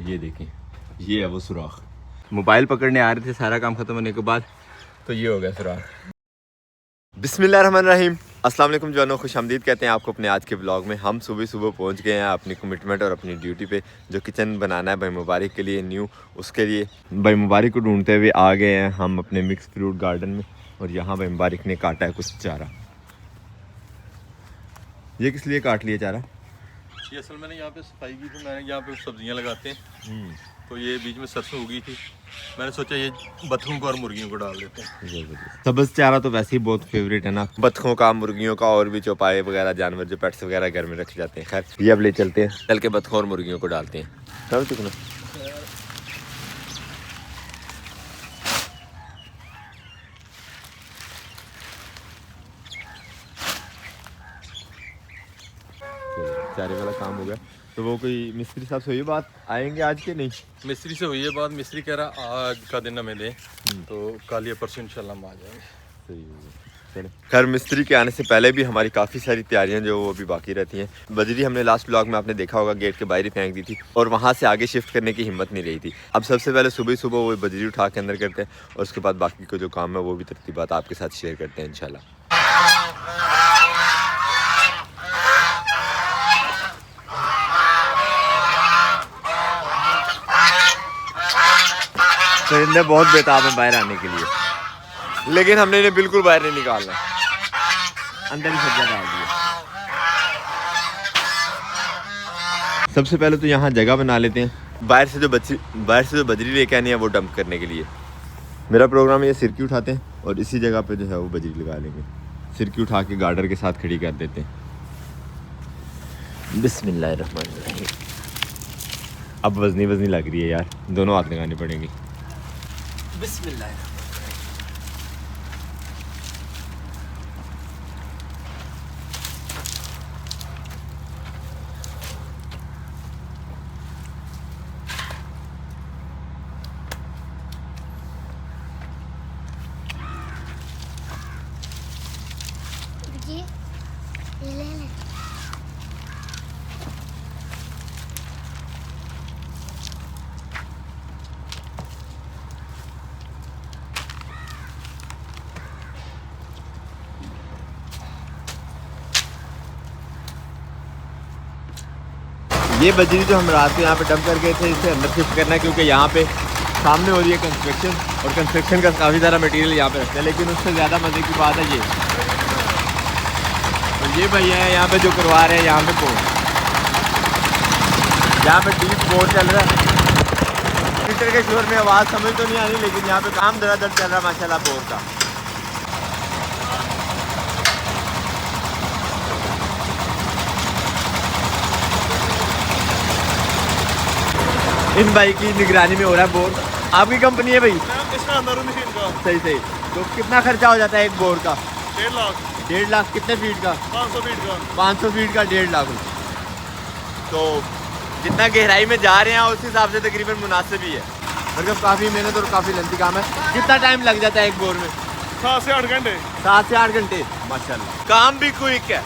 ये देखें, ये है वो सुराख। मोबाइल पकड़ने आ रहे थे, सारा काम खत्म होने के बाद तो ये हो गया सुराख। बिस्मिल्लाहिर्रहमानिर्रहीम, अस्सलाम वालेकुम जवानों, खुशामदीद कहते हैं आपको अपने आज के ब्लॉग में। हम सुबह सुबह पहुंच गए हैं अपनी कमिटमेंट और अपनी ड्यूटी पे। जो किचन बनाना है भाई मुबारक के लिए न्यू, उसके लिए भाई मुबारक को ढूंढते हुए आ गए हैं हम अपने मिक्स फ्रूट गार्डन में। और यहाँ भाई मुबारक ने काटा है कुछ चारा। ये किस लिए काट लिया चारा? ये असल में यहाँ पे सफाई की थी, मैंने यहाँ पे सब्जियाँ लगाते हैं तो ये बीच में सरसों उगी थी, मैंने सोचा ये बतखों को और मुर्गियों को डाल देते हैं। सब्ज़ चारा तो वैसे ही बहुत फेवरेट है ना, बतखों का, मुर्गियों का, और भी चौपाए वगैरह जानवर जो पेट्स वगैरह घर में रखे जाते हैं। खैर ये अब ले चलते हैं, चल के बतखों और मुर्गियों को डालते हैं। सब चुकना चारे वाला काम हो गया। तो वो कोई मिस्त्री साहब से हुई बात, आएंगे आज के नहीं? मिस्त्री से हुई है बात, मिस्त्री कह रहा आज का दिन हमें दे तो कल या परसों इंशाल्लाह हम आ जाएंगे। सही हो गया। खैर मिस्त्री के आने से पहले भी हमारी काफ़ी सारी तैयारियां जो वो अभी बाकी रहती हैं। बजरी हमने लास्ट ब्लॉग में आपने देखा होगा गेट के बाहर ही फेंक दी थी और वहाँ से आगे शिफ्ट करने की हिम्मत नहीं रही थी। अब सबसे पहले सुबह सुबह वो बजरी उठा के अंदर करते हैं और उसके बाद बाकी को जो काम है वो भी तरतीबात आपके साथ शेयर करते हैं इंशाल्लाह। परिंदे बहुत बेताब हैं बाहर आने के लिए, लेकिन हमने इन्हें बिल्कुल बाहर नहीं निकालना, अंदर ही सब्जा डाल दिया। सबसे पहले तो यहाँ जगह बना लेते हैं बाहर से जो बजरी लेके आनी है वो डंप करने के लिए। मेरा प्रोग्राम ये सिरकी उठाते हैं और इसी जगह पे जो है वो बजरी लगा लेंगे। सिरकी उठा के गार्डर के साथ खड़ी कर देते हैं। बिस्मिल्लाहिर्रहमानिर्रहीम। अब वजनी लग रही है यार, दोनों हाथ लगाने पड़ेंगे। बिस्मिल्लाह। ये ले ले। ये बजरी जो हम रात को यहाँ पे डंप कर गए थे इसे अंदर शिफ्ट करना है, क्योंकि यहाँ पे सामने हो रही है कंस्ट्रक्शन और कंस्ट्रक्शन का काफ़ी सारा मटेरियल यहाँ पे रखते हैं। लेकिन उससे ज़्यादा मज़े की बात है ये, तो ये भैया है यहाँ पे जो करवा रहे हैं यहाँ पे बोर, यहाँ पे डीप बोर चल रहा है। ट्विटर के शोर में आवाज़ समझ तो नहीं आ रही, लेकिन यहाँ पे काम धड़ाधड़ चल रहा है माशाल्लाह बोर का। इन भाई की निगरानी में हो रहा है बोर। आपकी कंपनी है भाई? इसका अंदर मशीन का। सही। तो कितना खर्चा हो जाता है एक बोर का? 1.5 लाख। 1.5 लाख कितने फीट का? 500 फीट का। 500 फीट का 1.5 लाख। तो जितना गहराई में जा रहे हैं उस हिसाब से तकरीबन मुनासिब ही है। मतलब काफ़ी मेहनत और काफ़ी लंबी काम है। कितना टाइम लग जाता है एक बोर में? 7 से 8 घंटे। 7 से 8 घंटे माशाल्लाह। काम भी क्विक है।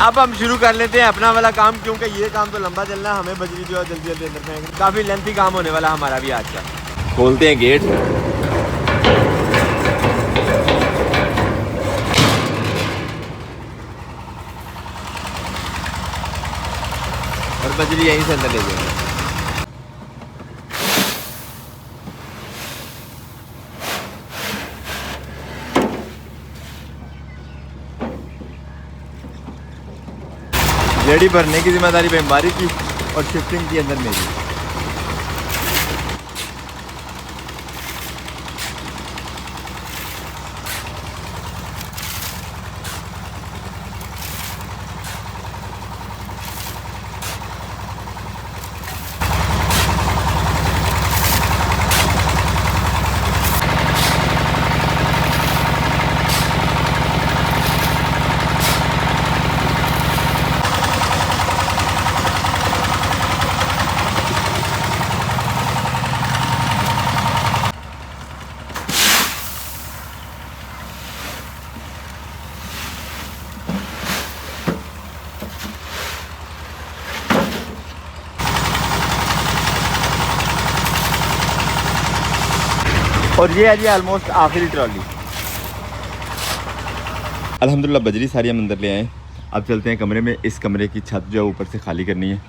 अब हम शुरू कर लेते हैं अपना वाला काम, क्योंकि ये काम तो लंबा चलना है। हमें बजरी जो है जल्दी जल्दी अंदर फेंकनी, काफ़ी लेंथी काम होने वाला हमारा भी आज का। खोलते हैं गेट। और बजरी यहीं से अंदर ले जाएंगे। रेडी भरने की जिम्मेदारी बेमारी की और शिफ्टिंग की अंदर मेरी। और ये है जी ऑलमोस्ट आखिरी ट्रॉली। अल्हम्दुलिल्लाह बजरी सारी हम अंदर ले आए। अब चलते हैं कमरे में। इस कमरे की छत जो है ऊपर से खाली करनी है।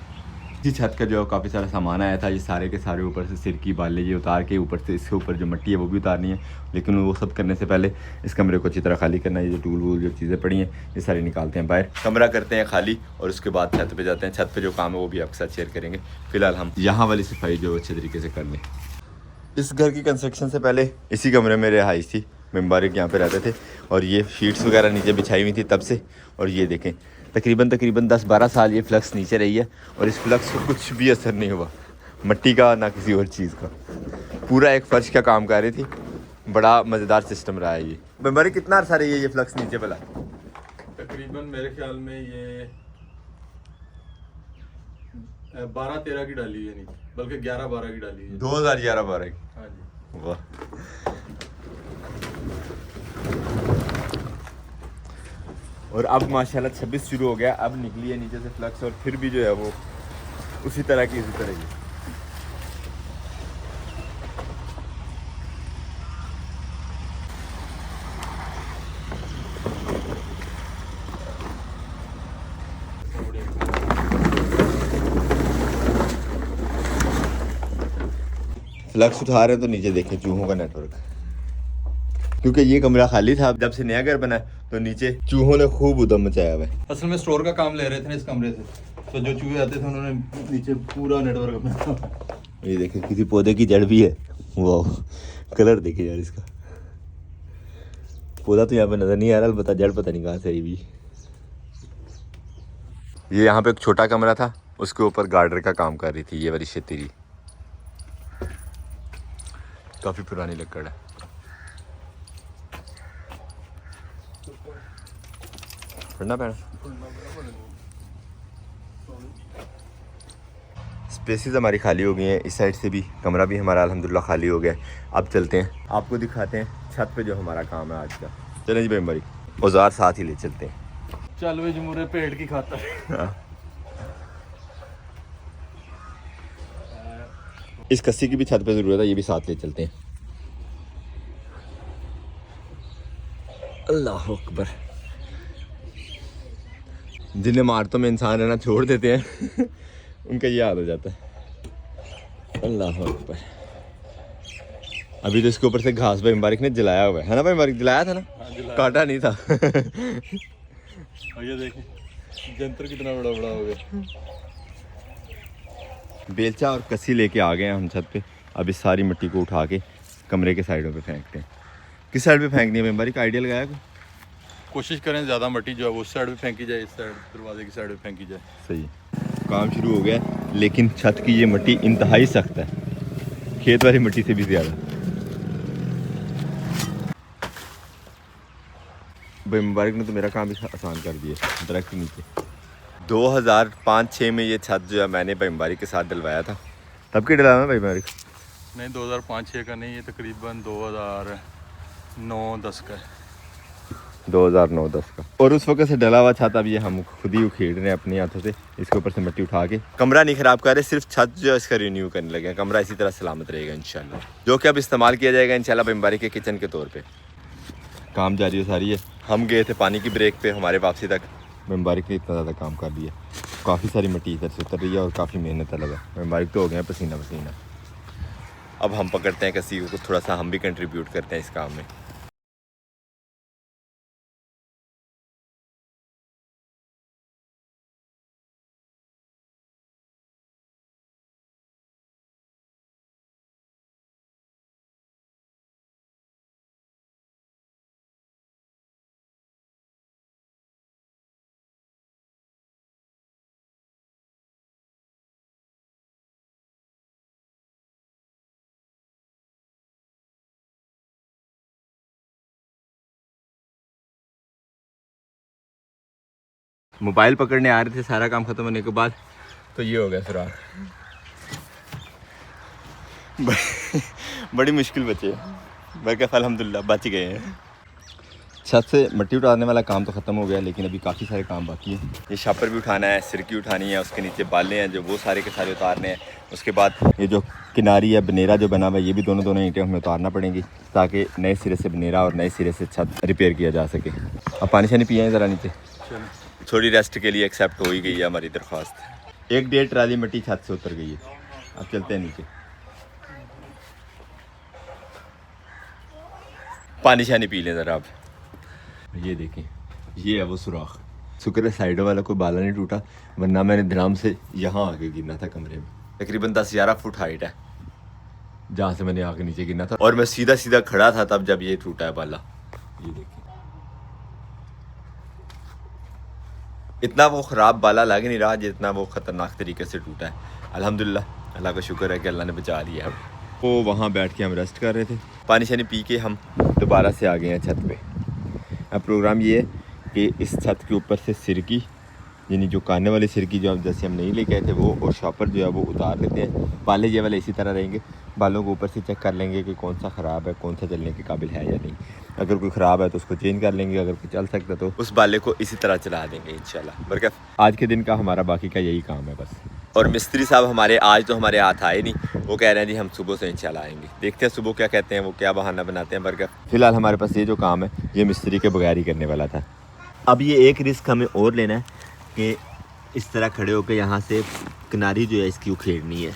जी छत का जो है काफ़ी सारा सामान आया था, ये सारे के सारे ऊपर से सिर की बाले ये उतार के ऊपर से इसके ऊपर जो मिट्टी है वो भी उतारनी है। लेकिन वो सब करने से पहले इस कमरे को अच्छी तरह खाली करना है। ये जो टूल वूल जो चीज़ें पड़ी हैं ये सारी निकालते हैं बाहर, कमरा करते हैं खाली और उसके बाद छत पे जाते हैं। छत पे जो काम है वो भी आपके साथ शेयर करेंगे। फिलहाल हम यहाँ वाली सफाई जो अच्छे तरीके से कर लें। इस घर की कंस्ट्रक्शन से पहले इसी कमरे में रिहाइश थी। मुबारक यहाँ पे रहते थे और ये शीट्स वगैरह नीचे बिछाई हुई थी तब से। और ये देखें तकरीबन 10-12 साल ये फ्लक्स नीचे रही है और इस फ्लक्स को कुछ भी असर नहीं हुआ, मिट्टी का ना किसी और चीज़ का। पूरा एक फर्श का काम कर रही थी। बड़ा मज़ेदार सिस्टम रहा है ये। मुबारक कितना अर्सा रही है ये फ्लक्स नीचे भला? तकरीबन मेरे ख्याल में ये 12-13 की डाली है, नहीं बल्कि 11-12 की डाली है। 2011-12 की। हाँ जी। वाह। और अब माशाल्लाह 26 शुरू हो गया। अब निकली है नीचे से फ्लक्स और फिर भी जो है वो उसी तरह की फ्लक्स उठा रहे हैं। तो नीचे देखें चूहों का नेटवर्क, क्योंकि ये कमरा खाली था। जब से नया घर बना तो नीचे चूहों ने खूब उधम मचाया हुआ है। असल में स्टोर का काम ले रहे थे ना इस कमरे से, तो जो चूहे आते थे उन्होंने नीचे पूरा नेटवर्क अपना। ये देखें किसी पौधे की जड़ भी है। वाह कलर देखे यार इसका। पौधा तो यहाँ पे नजर नहीं आ रहा, अलबत्ता जड़ पता नहीं कहाँ से आई भी। ये यहाँ पे एक छोटा कमरा था, उसके ऊपर गार्डर का काम कर रही थी ये वाली शेतीरी। काफी पुरानी लकड़ है। पढ़ना पैना। स्पेसेस हमारी खाली हो गई हैं। इस साइड से भी कमरा भी हमारा अल्हम्दुलिल्लाह खाली हो गया है। अब चलते हैं आपको दिखाते हैं छत पे जो हमारा काम है आज का। चलें जी भाई हमारी औजार साथ ही ले चलते हैं। चल वे जमुरे पेड़ की खाता। इस कस्सी की भी छत पे ज़रूरत है, ये भी साथ ले चलते हैं। अल्लाह अकबर। जिन इमारतों में इंसान रहना छोड़ देते हैं उनका ये हाल हो जाता है। अल्लाह अकबर। अभी तो इसके ऊपर से घास भाई मुबारक ने जलाया हुआ है ना भाई मुबारक? जलाया था ना? हाँ, काटा नहीं था। और ये देखें जंतर कितना बड़ा बड़ा हो गया। बेलचा और कस्सी लेके आ गए हैं हम छत पे। अब इस सारी मिट्टी को उठा के कमरे के साइडों पे फेंकते हैं। किस साइड पे फेंकनी है मुबारक? आइडिया लगाया कोई? कोशिश करें ज़्यादा मिट्टी जो है वो उस साइड पे फेंकी जाए, इस साइड दरवाजे की साइड पे फेंकी जाए। सही काम शुरू हो गया है, लेकिन छत की ये मिट्टी इंतहाई सख्त है, खेत वाली मिट्टी से भी ज़्यादा। भाई मुबारक ने तो मेरा काम भी आसान कर दिया। दरख्त के नीचे 2005-06 में ये छत जो है मैंने भाई मुबारक के साथ डलवाया था। तब के डलवाया भाई मुबारक? नहीं 2005-06 का नहीं, ये तकरीबन 2009-10 का है। 2009-10 का। और उस वक्त से डला हुआ छत अब ये हम खुद ही उखेड़ रहे हैं अपने हाथों से। इसके ऊपर से मिट्टी उठा के कमरा नहीं ख़राब कर रहे, सिर्फ छत जो है इसका रिन्यू करने लगे हैं। कमरा इसी तरह सलामत रहेगा इंशाल्लाह, जो कि अब इस्तेमाल किया जाएगा इंशाल्लाह भाई मुबारक के किचन के तौर पे। काम जारी हो सारी है। हम गए थे पानी की ब्रेक पे, हमारे वापसी तक मुबारक ने इतना ज़्यादा काम कर दिया। काफ़ी सारी मिट्टी इधर से उतर रही है और काफ़ी मेहनत अलग है। मुबारक तो हो गए पसीना पसीना। अब हम पकड़ते हैं किसी को, थोड़ा सा हम भी कंट्रीब्यूट करते हैं इस काम में। मोबाइल पकड़ने आ रहे थे, सारा काम ख़त्म होने के बाद तो ये हो गया सुराख। बड़ी मुश्किल बचे, बल्कि अल्हम्दुलिल्लाह बच गए हैं। छत से मिट्टी उठाने वाला काम तो ख़त्म हो गया, लेकिन अभी काफ़ी सारे काम बाकी हैं। ये शापर भी उठाना है, सिरकी उठानी है, उसके नीचे बाले हैं जो वो सारे के सारे उतारने हैं। उसके बाद ये जो किनारी है बनेरा जो बना हुआ है, ये भी दोनों ईंटें हमें उतारना पड़ेंगी ताकि नए सिरे से बनेरा और नए सिरे से छत रिपेयर किया जा सके। अब पानी शानी पिए हैं ज़रा नीचे, थोड़ी रेस्ट के लिए एक्सेप्ट हो ही गई है हमारी दरख्वास्त। 1-1.5 ट्राली मिट्टी छत से उतर गई है। अब चलते हैं नीचे, पानी शानी पी लें ज़रा। अब ये देखें, ये है वो सुराख। शुक्र है साइडों वाला कोई बाला नहीं टूटा, वरना मैंने ड्राम से यहाँ आके गिरना था कमरे में। तकरीबन 10-11 फुट हाइट है जहाँ से मैंने आके नीचे गिरना था, और मैं सीधा सीधा खड़ा था तब जब ये टूटा है बाला। ये देखें, इतना वो ख़राब बाला लग नहीं रहा जितना वो ख़तरनाक तरीके से टूटा है। अल्हम्दुलिल्लाह, अल्लाह का शुक्र है कि अल्लाह ने बचा लिया। वो वहाँ बैठ के हम रेस्ट कर रहे थे, पानी शानी पी के हम दोबारा से आ गए हैं छत पे। अब प्रोग्राम ये है कि इस छत के ऊपर से सिरकी, यानी जो कानने वाली सिरकी जो जैसे हम नहीं लेके आए थे वो, और शॉपर जो है वो उतार देते हैं। बाले ये वाले इसी तरह रहेंगे, बालों को ऊपर से चेक कर लेंगे कि कौन सा ख़राब है, कौन सा चलने के काबिल है या नहीं। अगर कोई ख़राब है तो उसको चेंज कर लेंगे, अगर कोई चल सकता तो उस बाले को इसी तरह चला देंगे इंशाल्लाह। बरकत आज के दिन का हमारा बाकी का यही काम है बस। और मिस्त्री साहब हमारे आज तो हमारे हाथ आए नहीं, वो कह रहे हैं जी हम सुबह से इंशाल्लाह आएंगे। देखते हैं सुबह क्या कहते हैं, वो क्या बहाना बनाते हैं। बरकत फ़िलहाल हमारे पास ये जो काम है ये मिस्त्री के बगैर ही करने वाला था। अब ये एक रिस्क हमें और लेना है कि इस तरह खड़े होकर यहाँ से किनारी जो है इसकी उखेड़नी है,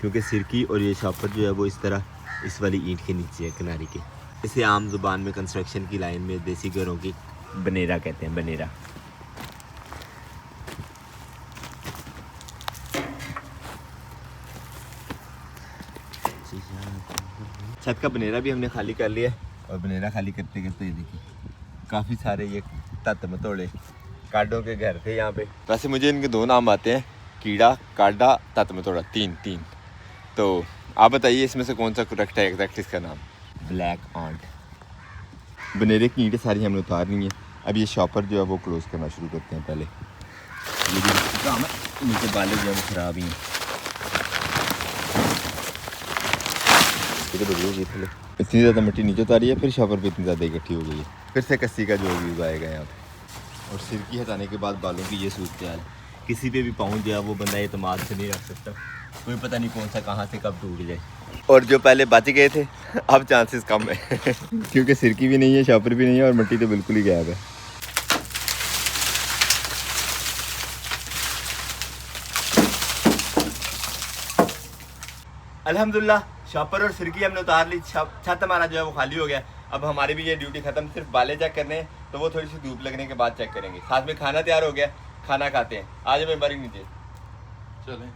क्योंकि सिरकी और ये शॉपर जो है वो इस तरह इस वाली ईंट के नीचे है किनारी के। इसे आम जुबान में कंस्ट्रक्शन की लाइन में देसी घरों की बनेरा कहते हैं, बनेरा। छत का बनेरा भी हमने खाली कर लिया, और बनेरा खाली करते करते ये देखिए काफ़ी सारे ये तत मतोड़े काडों के घर थे यहाँ पे। वैसे मुझे इनके 2 नाम आते हैं, कीड़ा, काडा, तत मतोड़ा, 3। तो आप बताइए इसमें से कौन सा करेक्ट है एग्जैक्ट इसका नाम? Black aunt. बनेरे की ईंटें सारी हमने उतारनी है। अब ये शॉपर जो है वो क्लोज करना शुरू करते हैं। पहले ये भी काम है, नीचे बाले जो है वो ख़राब ही हैं। इतनी ज़्यादा मिट्टी नीचे उतारी है, फिर शॉपर पे इतनी ज़्यादा इकट्ठी हो गई है, फिर से कस्सी का जो यूज़ आएगा यहाँ पे। और सिरकी हटाने के बाद बालों की ये सूरत है, किसी पे भी पहुँच जाए वो बंदा एतमाद से नहीं रख सकता, कोई पता नहीं कौन सा कहाँ से कब टूट जाए। और जो पहले बच गए थे अब चांसेस कम है क्योंकि सिरकी भी नहीं है, शॉपर भी नहीं है, और मिट्टी तो बिल्कुल ही गायब है। अल्हम्दुलिल्लाह शॉपर और सिरकी हमने उतार ली, छत हमारा जो है वो खाली हो गया। अब हमारी भी ये ड्यूटी ख़त्म, सिर्फ बाले चेक करने हैं, तो वो थोड़ी सी धूप लगने के बाद चेक करेंगे। साथ में खाना तैयार हो गया, खाना खाते हैं। आज हमें बारी नीचे चलें।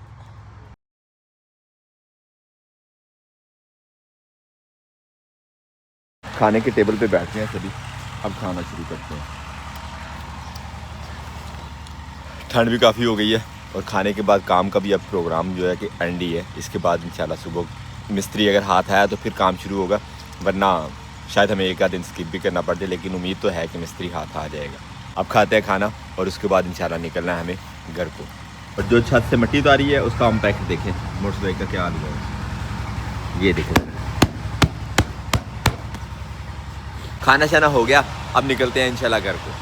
खाने के टेबल पे बैठते हैं सभी, अब खाना शुरू करते हैं। ठंड भी काफ़ी हो गई है, और खाने के बाद काम का भी अब प्रोग्राम जो है कि एंड ही है। इसके बाद इंशाल्लाह सुबह मिस्त्री अगर हाथ आया तो फिर काम शुरू होगा, वरना शायद हमें 1 आध दिन स्किप भी करना पड़ जाए, लेकिन उम्मीद तो है कि मिस्त्री हाथ आ जाएगा। अब खाते हैं खाना, और उसके बाद इंशाल्लाह निकलना है हमें घर को। और जो छत से मिट्टी उतारी है उसका हम पैकेट देखें, मोटरसाइकिल का क्या हाल हुआ है, ये देखें। खाना शाना हो गया, अब निकलते हैं इंशाल्लाह घर को।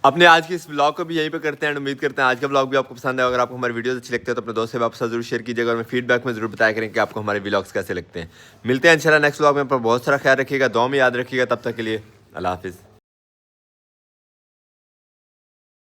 अपने आज की इस ब्लॉग को भी यहीं पे करते हैं, उम्मीद करते हैं आज का ब्लॉग भी आपको पसंद है। अगर आपको हमारे वीडियोस अच्छी लगते हैं तो अपने दोस्त से वापस जरूर शेयर कीजिएगा, और हमें फीडबैक में जरूर बताया करें कि आपको हमारे व्लॉग्स कैसे लगते हैं। मिलते हैं इंशाल्लाह नेक्स्ट ब्लॉग में, पर बहुत सारा ख्याल रखिएगा, दुआ में याद रखिएगा। तब तक के लिए अल्लाह हाफिज़।